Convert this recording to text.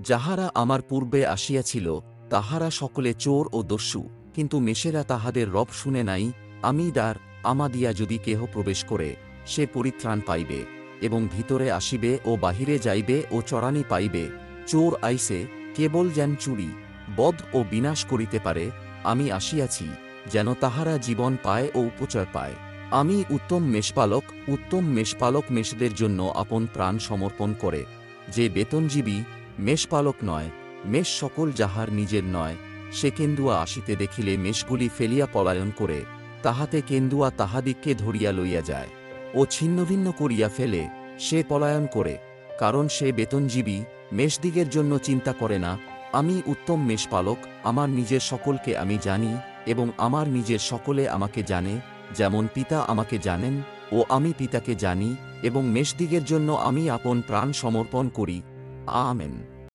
যাহারা আমার পূর্বে আসিয়াছিল তাহারা সকলে চোর ও দস্যু, কিন্তু মেষেরা তাহাদের রব শুনে নাই। আমি দ্বার, আমাদিয়া যদি কেহ প্রবেশ করে, সে পরিত্রাণ পাইবে এবং ভিতরে আসিবে ও বাহিরে যাইবে ও চরানি পাইবে। চোর আইসে কেবল যেন চুরি, বধ ও বিনাশ করিতে পারে। আমি আসিয়াছি যেন তাহারা জীবন পায় ও উপচয় পায়। আমি উত্তম মেষপালক মেষদের জন্য আপন প্রাণ সমর্পণ করে। যে বেতনজীবী মেষপালক নয়, মেষ সকল যাহার নিজের নয়, সে কেন্দুয়া আসিতে দেখিলে মেষগুলি ফেলিয়া পলায়ন করে, তাহাতে কেন্দুয়া তাহাদিগকে ধরিয়া লইয়া যায় ও ছিন্নভিন্ন করিয়া ফেলে। সে পলায়ন করে, কারণ সে বেতনজীবী, মেষদিগের জন্য চিন্তা করে না। আমি উত্তম মেষপালক, আমার নিজের সকলকে আমি জানি এবং আমার নিজের সকলে আমাকে জানে, যেমন পিতা আমাকে জানেন ও আমি পিতাকে জানি, এবং মেষদিগের জন্য আমি আপন প্রাণ সমর্পণ করি। আমেন।